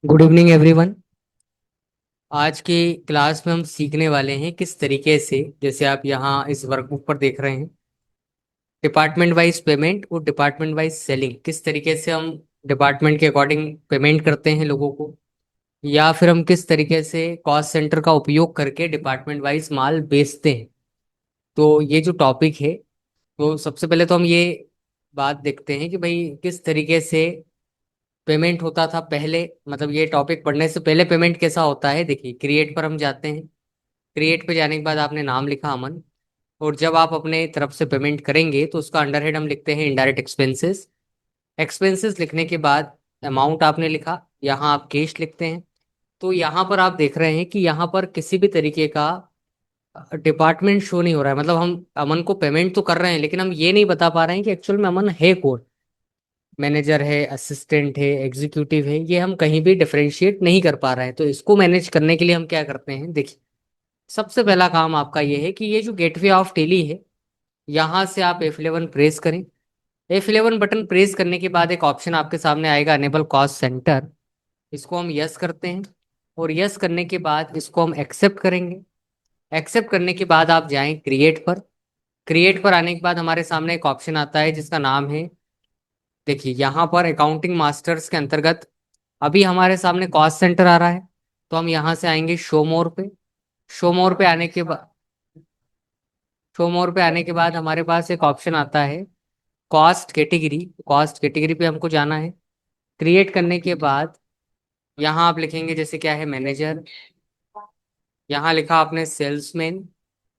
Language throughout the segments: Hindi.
Good evening everyone. आज की क्लास में हम सीखने वाले हैं किस तरीके से, जैसे आप यहाँ इस वर्कबुक पर देख रहे हैं, डिपार्टमेंट वाइज पेमेंट और डिपार्टमेंट वाइज सेलिंग, किस तरीके से हम डिपार्टमेंट के अकॉर्डिंग पेमेंट करते हैं लोगों को, या फिर हम किस तरीके से कॉस्ट सेंटर का उपयोग करके डिपार्टमेंट वाइज माल बेचते हैं। तो ये जो टॉपिक है, तो सबसे पहले तो हम ये बात देखते हैं कि भाई किस तरीके से पेमेंट होता था पहले। मतलब ये टॉपिक पढ़ने से पहले पेमेंट कैसा होता है, देखिए क्रिएट पर हम जाते हैं। क्रिएट पे जाने के बाद आपने नाम लिखा अमन, और जब आप अपने तरफ से पेमेंट करेंगे तो उसका अंडरहेड हम लिखते हैं इनडायरेक्ट एक्सपेंसेस। एक्सपेंसेस लिखने के बाद अमाउंट आपने लिखा, यहाँ आप कैश लिखते हैं। तो यहाँ पर आप देख रहे हैं कि यहाँ पर किसी भी तरीके का डिपार्टमेंट शो नहीं हो रहा है। मतलब हम अमन को पेमेंट तो कर रहे हैं, लेकिन हम ये नहीं बता पा रहे हैं कि एक्चुअल में अमन है कौन। मैनेजर है, असिस्टेंट है, एग्जीक्यूटिव है, ये हम कहीं भी डिफरेंशिएट नहीं कर पा रहे हैं। तो इसको मैनेज करने के लिए हम क्या करते हैं, देखिए सबसे पहला काम आपका ये है कि ये जो गेटवे ऑफ टेली है, यहाँ से आप F11 प्रेस करें। F11 बटन प्रेस करने के बाद एक ऑप्शन आपके सामने आएगा, अनेबल कॉस्ट सेंटर। इसको हम यस करते हैं, और यस करने के बाद इसको हम एक्सेप्ट करेंगे। एक्सेप्ट करने के बाद आप जाएं क्रिएट पर। क्रिएट पर आने के बाद हमारे सामने एक ऑप्शन आता है जिसका नाम है, देखिए यहाँ पर अकाउंटिंग मास्टर्स के अंतर्गत अभी हमारे सामने कॉस्ट सेंटर आ रहा है। तो हम यहाँ से आएंगे शो मोर पे। शो मोर पे आने के बाद शो मोर पे आने के बाद हमारे पास एक ऑप्शन आता है कॉस्ट कैटेगरी। कॉस्ट कैटेगरी पे हमको जाना है। क्रिएट करने के बाद यहाँ आप लिखेंगे जैसे क्या है, मैनेजर। यहाँ लिखा आपने सेल्समैन।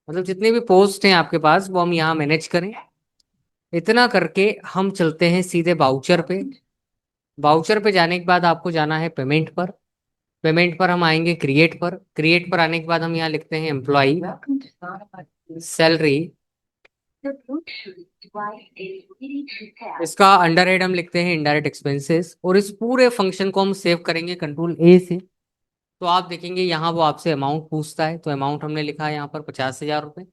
मतलब जितने भी पोस्ट हैं आपके पास वो हम यहाँ मैनेज करें। इतना करके हम चलते हैं सीधे बाउचर पे। बाउचर पे जाने के बाद आपको जाना है पेमेंट पर। पेमेंट पर हम आएंगे क्रिएट पर। क्रिएट पर आने के बाद हम यहाँ लिखते हैं एम्प्लॉय सैलरी। इसका अंडर हेड हम लिखते हैं इनडायरेक्ट एक्सपेंसेस, और इस पूरे फंक्शन को हम सेव करेंगे कंट्रोल A से। तो आप देखेंगे यहाँ वो आपसे अमाउंट पूछता है, तो अमाउंट हमने लिखा है यहाँ पर 50,000 रुपये।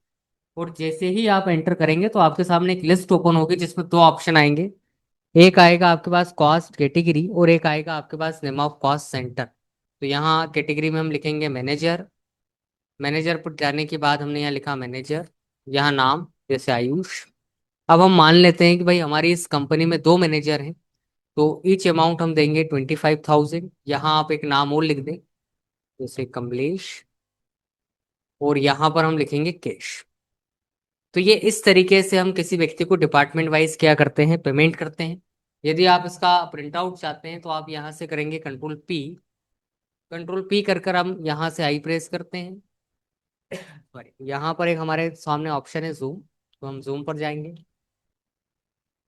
और जैसे ही आप एंटर करेंगे तो आपके सामने एक लिस्ट ओपन होगी जिसमें दो ऑप्शन आएंगे। एक आएगा आपके पास कॉस्ट कैटेगरी, और एक आएगा आपके पास नेम ऑफ कॉस्ट सेंटर। तो यहाँ कैटेगरी में हम लिखेंगे मैनेजर। मैनेजर पर जाने के बाद हमने यहाँ लिखा मैनेजर, यहाँ नाम जैसे आयुष। अब हम मान लेते हैं कि भाई हमारी इस कंपनी में दो मैनेजर हैं, तो ईच अमाउंट हम देंगे 25,000। यहाँ आप एक नाम और लिख दें जैसे कमलेश, और यहाँ पर हम लिखेंगे कैश। तो ये इस तरीके से हम किसी व्यक्ति को डिपार्टमेंट वाइज क्या करते हैं, पेमेंट करते हैं। यदि आप इसका प्रिंट आउट चाहते हैं तो आप यहाँ से करेंगे कंट्रोल P। कंट्रोल P कर कर हम यहाँ से आई प्रेस करते हैं। सॉरी, यहाँ पर एक हमारे सामने ऑप्शन है जूम, तो हम जूम पर जाएंगे।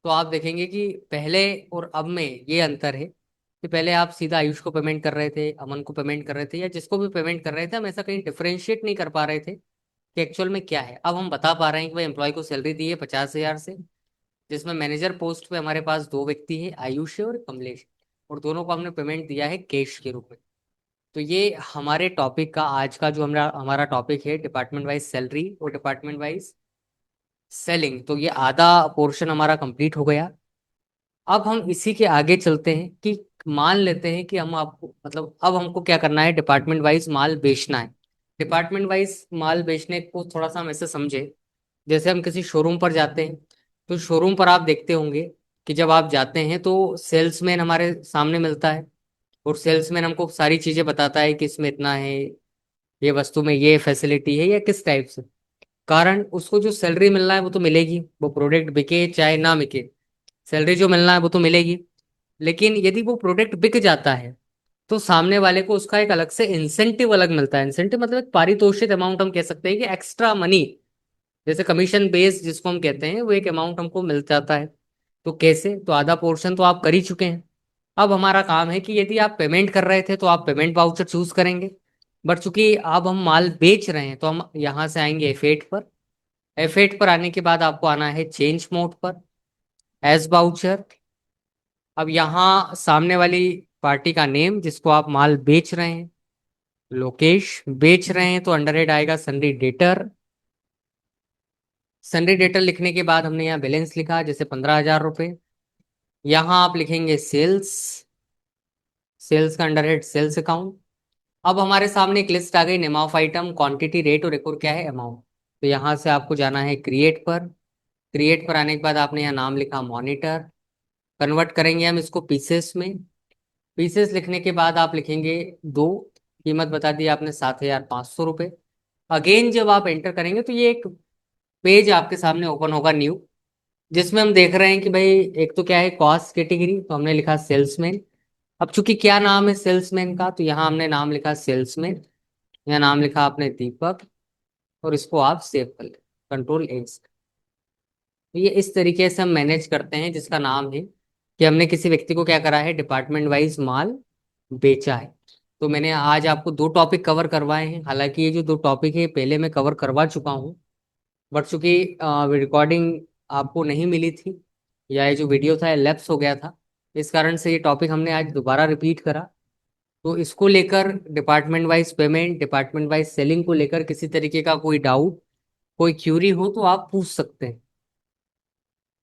तो आप देखेंगे कि पहले और अब में ये अंतर है कि पहले आप सीधा आयुष को पेमेंट कर रहे थे, अमन को पेमेंट कर रहे थे, या जिसको भी पेमेंट कर रहे थे, हम ऐसा कहीं डिफरेंशिएट नहीं कर पा रहे थे कि एक्चुअल में क्या है। अब हम बता पा रहे हैं कि भाई एम्प्लॉय को सैलरी दी है 50,000 से, जिसमें मैनेजर पोस्ट पे हमारे पास दो व्यक्ति है, आयुष है और कमलेश, और दोनों को हमने पेमेंट दिया है कैश के रूप में। तो ये हमारे टॉपिक का आज का जो हमारा हमारा टॉपिक है, डिपार्टमेंट वाइज सैलरी और डिपार्टमेंट वाइज सेलिंग। तो ये आधा पोर्शन हमारा कंप्लीट हो गया। अब हम इसी के आगे चलते हैं कि मान लेते हैं कि हम आपको, मतलब अब हमको क्या करना है, डिपार्टमेंट वाइज माल बेचना है। डिपार्टमेंट वाइज माल बेचने को थोड़ा सा हम ऐसे समझे, जैसे हम किसी शोरूम पर जाते हैं। तो शोरूम पर आप देखते होंगे कि जब आप जाते हैं तो सेल्समैन हमारे सामने मिलता है, और सेल्समैन हमको सारी चीजें बताता है कि इसमें इतना है, ये वस्तु में ये फैसिलिटी है, या किस टाइप से। कारण उसको जो सैलरी मिलना है वो तो मिलेगी, वो प्रोडक्ट बिके चाहे ना बिके, सैलरी जो मिलना है वो तो मिलेगी। लेकिन यदि वो प्रोडक्ट बिक जाता है तो सामने वाले को उसका एक अलग से इंसेंटिव अलग मिलता है। इंसेंटिव मतलब एक पारितोषिक अमाउंट हम कह सकते हैं, कि एक्स्ट्रा मनी, जैसे कमीशन बेस जिसको हम कहते हैं, वो एक अमाउंट हमको मिल जाता है। तो कैसे, तो आधा पोर्शन तो आप कर ही चुके हैं। अब हमारा काम है कि यदि आप पेमेंट कर रहे थे तो आप पेमेंट वाउचर चूज करेंगे। बट चूंकि अब हम माल बेच रहे हैं तो हम यहाँ से आएंगे F8 पर। F8 पर आने के बाद आपको आना है चेंज मोड पर, एज वाउचर। अब यहाँ सामने वाली पार्टी का नेम जिसको आप माल बेच रहे हैं, लोकेश बेच रहे हैं, तो अंडरहेड आएगा सन्डी डेटर। सन्डी डेटर लिखने के बाद हमने यहाँ बैलेंस लिखा जैसे 15,000 रुपये। यहाँ आप लिखेंगे सेल्स। सेल्स का अंडर हेड सेल्स अकाउंट। अब हमारे सामने एक लिस्ट आ गई, name of item, quantity, rate और एक और क्या है, अमाउंट। तो यहाँ से आपको जाना है क्रिएट पर। क्रिएट पर आने के बाद आपने यहाँ नाम लिखा मॉनिटर। कन्वर्ट करेंगे हम इसको पीसेस में। पीसेस लिखने के बाद आप लिखेंगे दो। कीमत बता दी आपने 7,500 रुपये। अगेन जब आप एंटर करेंगे तो ये एक पेज आपके सामने ओपन होगा न्यू, जिसमें हम देख रहे हैं कि भाई एक तो क्या है कॉस्ट कैटेगरी, तो हमने लिखा सेल्समैन। अब चूंकि क्या नाम है सेल्समैन का, तो यहाँ हमने नाम लिखा सेल्समैन। यहाँ नाम लिखा आपने दीपक, और इसको आप सेव कर लें, कंट्रोल 8। तो ये इस तरीके से हम मैनेज करते हैं, जिसका नाम है कि हमने किसी व्यक्ति को क्या करा है, डिपार्टमेंट वाइज माल बेचा है। तो मैंने आज आपको दो टॉपिक कवर करवाए हैं। हालांकि ये जो दो टॉपिक है पहले मैं कवर करवा चुका हूँ, बट चूंकि रिकॉर्डिंग आपको नहीं मिली थी, या ये जो वीडियो था लैप्स हो गया था, इस कारण से ये टॉपिक हमने आज दोबारा रिपीट करा। तो इसको लेकर department wise payment, department wise selling को लेकर किसी तरीके का कोई डाउट, कोई क्यूरी हो तो आप पूछ सकते हैं।